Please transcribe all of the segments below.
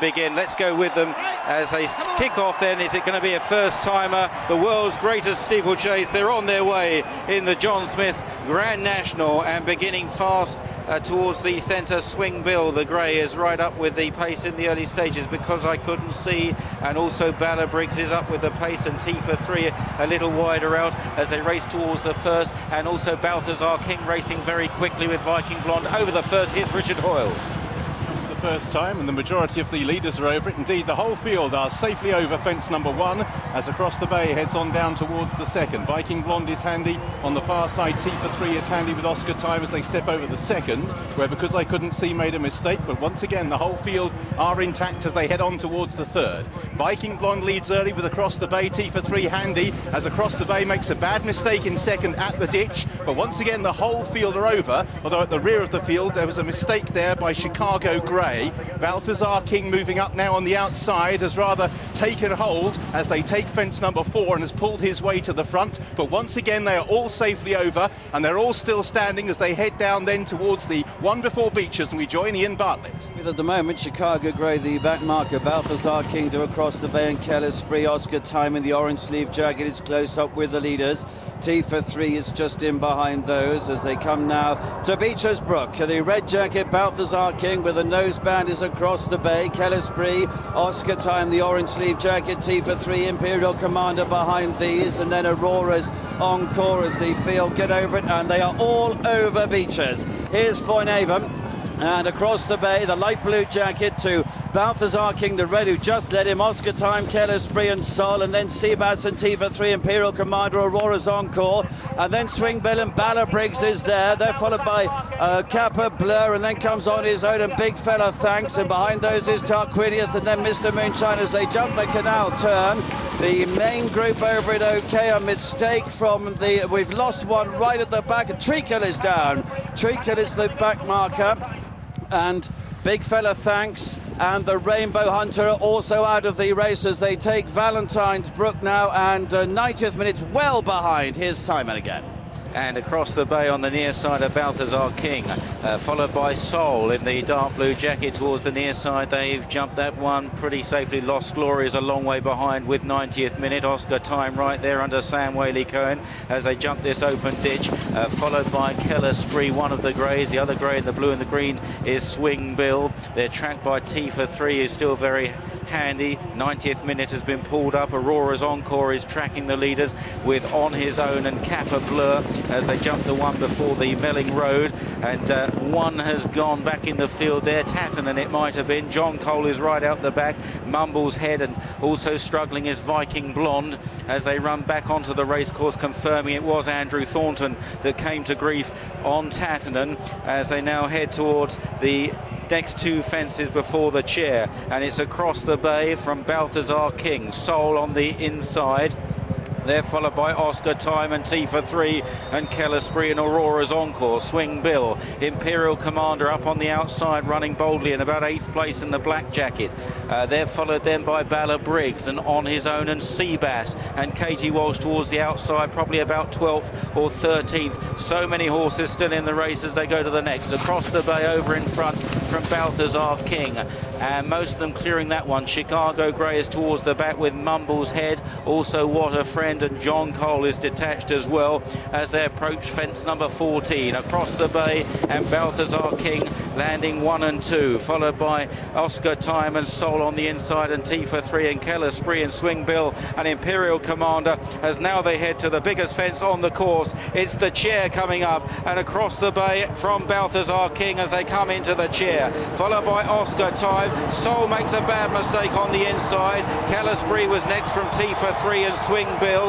begin. Let's go with them as they kick off then. Is it going to be a first-timer? The world's greatest steeplechase. They're on their way in the John Smith's Grand National and beginning fast towards the centre. Swing Bill, the grey, is right up with the pace in the early stages because I couldn't see. And also Bala Briggs is up with the pace, and Teaforthree a little wider out as they race towards the first. And also Balthazar King racing very quickly with Viking Blonde over the first. Here's Richard Hoyles. First time, and the majority of the leaders are over it. Indeed, the whole field are safely over fence number 1 as Across the Bay heads on down towards the second. Viking Blonde is handy on the far side. Teaforthree is handy with Oscar Time as they step over the second, where Because I Couldn't See made a mistake, but once again the whole field are intact as they head on towards the third. Viking Blonde leads early with Across the Bay. Teaforthree handy as Across the Bay makes a bad mistake in second at the ditch, but once again the whole field are over, although at the rear of the field there was a mistake there by Chicago Grey. Balthazar King moving up now on the outside has rather taken hold as they take fence number 4 and has pulled his way to the front, but once again they are all safely over and they're all still standing as they head down then towards the one before Beechers, and we join Ian Bartlett. At the moment, Chicago Grey, the back marker, Balthazar King to Across the Bay, and Keller Spree. Oscar Time in the orange sleeve jacket is close up with the leaders. Teaforthree is just in behind those as they come now to Beechers Brook. The red jacket, Balthazar King with a noseband, is Across the Bay. Keller Spree, Oscar Time, the orange sleeve jacket, Teaforthree, Imperial Commander behind these, and then Auroras, Encore as the field get over it, and they are all over Beechers. Here's Foynhaven. And Across the Bay, the light blue jacket to Balthazar King, the red who just led him, Oscar Time, Keller Spree and Sol, and then Seabass and Teaforthree, Imperial Commander, Aurora's Encore, and then Swing Bill and Bala Briggs is there. They're followed by Cappa, Bleu, and then comes on his own and Big Fella Thanks, and behind those is Tarquinius and then Mr. Moonshine as they jump the canal turn. The main group over it okay, a mistake from the, we've lost one right at the back. Treacle is down. Treacle is the back marker. And Big Fella Thanks and the Rainbow Hunter are also out of the race as they take Valentine's Brook now, and 90th minute's well behind. Here's Simon again. And Across the Bay on the near side of Balthazar King, followed by Sol in the dark blue jacket towards the near side. They've jumped that one pretty safely. Lost Glory is a long way behind with 90th minute. Oscar Time right there under Sam Whaley-Cohen as they jump this open ditch, followed by Keller Spree, one of the greys. The other grey in the blue and the green is Swing Bill. They're tracked by Teaforthree, who's still very handy. 90th minute has been pulled up. Aurora's Encore is tracking the leaders with On His Own and Cappa Bleu as they jump the one before the Melling Road, and one has gone back in the field there. Tatton, it might have been. John Cole is right out the back. Mumble's Head, and also struggling is Viking Blonde as they run back onto the racecourse, confirming it was Andrew Thornton that came to grief on Tatton as they now head towards the next two fences before the chair, and it's Across the Bay from Balthazar King. Sol on the inside. They're followed by Oscar Time and Teaforthree and Keller Spree and Aurora's Encore. Swing Bill, Imperial Commander up on the outside, running boldly in about 8th place in the black jacket. They're followed then by Bala Briggs and On His Own and Seabass and Katie Walsh towards the outside, probably about 12th or 13th. So many horses still in the race as they go to the next. Across the Bay over in front from Balthazar King, and most of them clearing that one. Chicago Grey is towards the back with Mumble's Head, also What a Friend, and John Cole is detached as well as they approach fence number 14. Across the Bay and Balthazar King landing 1 and 2, followed by Oscar Time and Sol on the inside, and Teaforthree and Keller Spree and Swing Bill and Imperial Commander as now they head to the biggest fence on the course. It's the chair coming up, and Across the Bay from Balthazar King as they come into the chair, followed by Oscar Time. Sol makes a bad mistake on the inside. Keller Spree was next from Teaforthree and Swing Bill.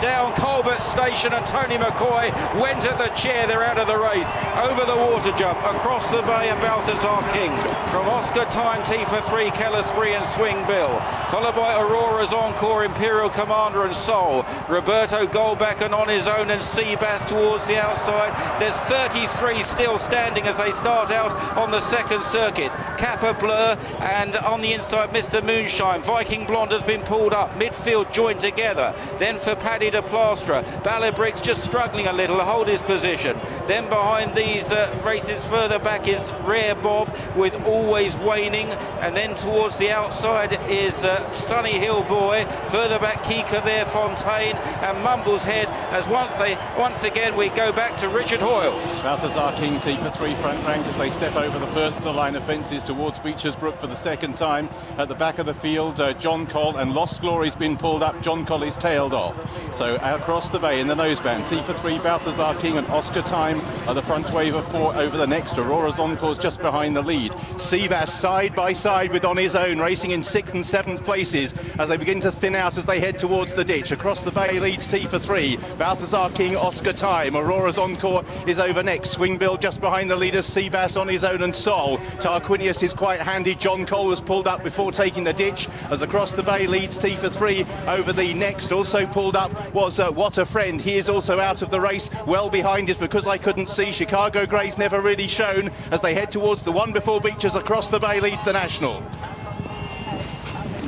Down Colbert Station, and Tony McCoy went at the chair. They're out of the race. Over the water jump, Across the Bay and Balthazar King. From Oscar Time, Teaforthree, Keller Spree and Swing Bill. Followed by Aurora's Encore, Imperial Commander and Sol. Roberto Goldback and On His Own and Seabass towards the outside. There's 33 still standing as they start out on the second circuit. Cappa Bleu, and on the inside Mr. Moonshine. Viking Blonde has been pulled up. Midfield joined together. Then then for Paddy de Plastre. Balabrig's just struggling a little to hold his position. Then behind these races further back is Rare Bob with Always Waning, and then towards the outside is Sunny Hill Boy. Further back Kika Fontaine and Mumble's Head, as once again we go back to Richard Hoyles. Balthazar King, Teaforthree front rank as they step over the first of the line of fences towards Beecher's Brook for the second time. At the back of the field, John Coll and Lost Glory's been pulled up. John Coll is tailed off. So across the bay in the noseband, Teaforthree, Balthazar King and Oscar Time are the front wave of four over the next. Auroras Encore's just behind the lead. Seabass side by side with On His Own, racing in 6th and 7th places as they begin to thin out as they head towards the ditch. Across the bay leads Teaforthree, Balthazar King, Oscar Time. Auroras Encore is over next. Swingbill just behind the leaders, Seabass, On His Own and Sol. Tarquinius is quite handy. John Coll was pulled up before taking the ditch as across the bay leads Teaforthree over the next. Also pulled up was What a Friend. He is also out of the race. Well behind is Because I Couldn't See. Chicago Grey's never really shown as they head towards the one before Beecher's. Across the bay leads the National.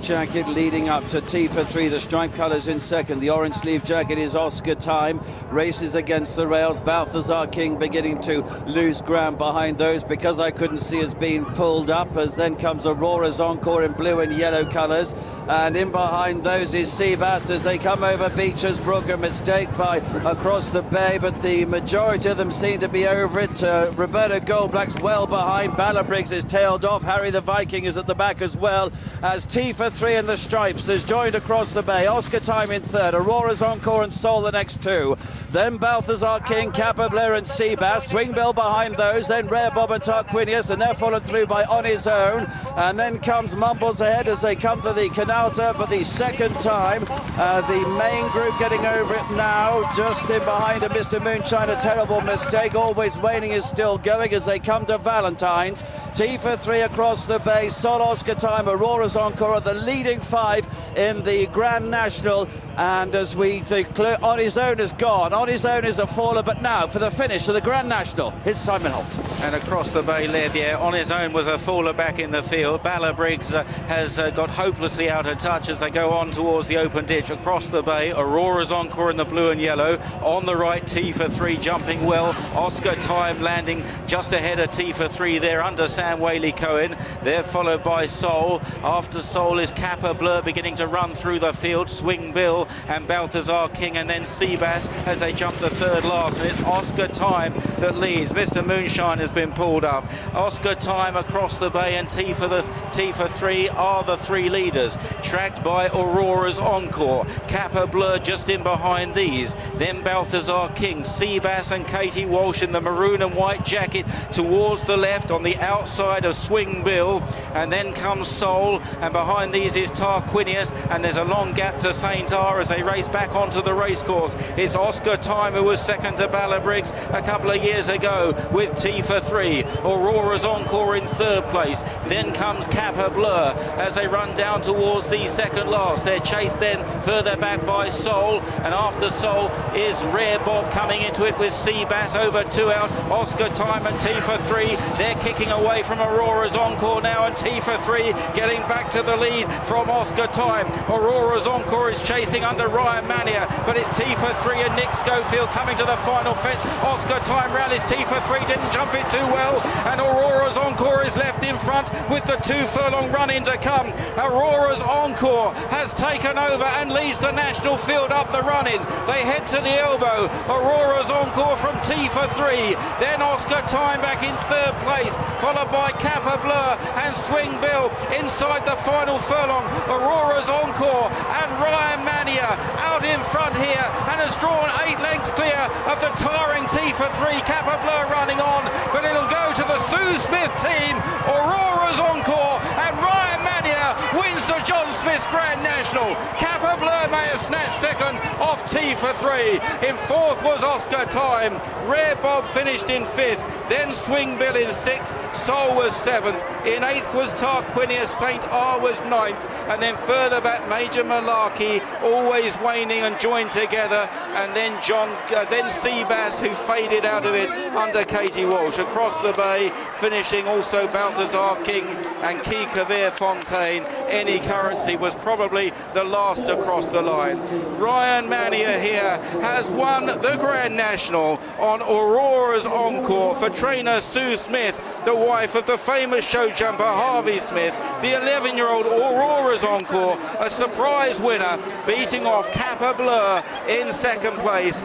Jacket leading up to Teaforthree, the striped colours in second. The orange sleeve jacket is Oscar Time, races against the rails. Balthazar King beginning to lose ground behind those. Because I Couldn't See has been pulled up, as then comes Auroras Encore in blue and yellow colours, and in behind those is Seabass as they come over Beecher's Brook. A mistake by Across the Bay, but the majority of them seem to be over it. Roberto Goldblack's well behind. Balabrig's is tailed off. Harry the Viking is at the back as well, as Teaforthree in the stripes has joined Across the Bay. Oscar Time in third, Auroras Encore and Sol the next two. Then Balthazar King, Cappa, Bleu and Seabass. Swingbill behind those, then Rare Bob and Tarquinius, and they're followed through by On His Own. And then comes Mumbles ahead as they come to the canal turn for the second time. The main group getting over it now, just in behind a Mr. Moonshine, a terrible mistake. Always Waning is still going as they come to Valentine's. Teaforthree Across the Bay, Sol, Oscar Time, Auroras Encore are the leading five in the Grand National. And as we declare, On His Own is gone. On His Own is a faller, but now for the finish of the Grand National, here's Simon Holt. And Across the Bay led, On His Own was a faller back in the field. Balabrig's has got hopelessly out of touch as they go on towards the open ditch. Across the Bay, Aurora's Encore in the blue and yellow. On the right, Teaforthree jumping well. Oscar Time landing just ahead of Teaforthree there under Sam Whaley-Cohen. They're followed by Sol. After Sol is Cappa, Bleu beginning to run through the field. Swingbill and Balthazar King, and then Seabass as they jump the third last. And it's Oscar Time that leads. Mr. Moonshine has been pulled up. Oscar Time, Across the Bay and Teaforthree are the three leaders, tracked by Aurora's Encore. Cappa, Bleu just in behind these. Then Balthazar King, Seabass and Katie Walsh in the maroon and white jacket towards the left on the outside of Swingbill. And then comes Sol, and behind these is Tarquinius, and there's a long gap to St. R as they race back onto the racecourse. It's Oscar Time who was second to Balabrig's a couple of years ago with Teaforthree. Aurora's Encore in third place. Then comes Cappa, Bleu as they run down towards the second last. They're chased then further back by Sol, and after Sol is Rare Bob coming into it with Seabass over two out. Oscar Time and Teaforthree, they're kicking away from Aurora's Encore now, and Teaforthree getting back to the lead from Oscar Time. Aurora's Encore is chasing under Ryan Mania, but it's Teaforthree and Nick Schofield coming to the final fence. Oscar Time rallies. Teaforthree didn't jump it too well, and Aurora's Encore is left in front with the 2 furlong run-in to come. Aurora's Encore has taken over and leads the national field up the run-in. They head to the elbow. Aurora's Encore from Teaforthree, then Oscar Time back in third place, followed by Cappa, Bleu and Swingbill inside the final furlong. Aurora's Encore and Ryan Mania out in front here and has drawn 8 lengths clear of the tiring Teaforthree. Cappa, Bleu running on, but it'll go to the Sue Smith team. Aurora's Encore and Ryan Mania wins the John Smith's Grand National. Cappa, Bleu may have snatched second off Teaforthree. In fourth was Oscar Time. Rare Bob finished in fifth, then Swingbill in sixth, Sol was 7th. In 8th was Tarquinius. St. R was 9th. And then further back, Major Malarkey, always waning and joined together. And then then Seabass, who faded out of it under Katie Walsh. Across the bay, finishing also Balthazar King and Key Kavir Fontaine. Any Currency was probably the last across the line. Ryan Mania here has won the Grand National on Auroras Encore for trainer Sue Smith, the wife of the famous show jumper Harvey Smith. The 11-year-old Auroras Encore, a surprise winner, beating off Cappa Bleu in 2nd place.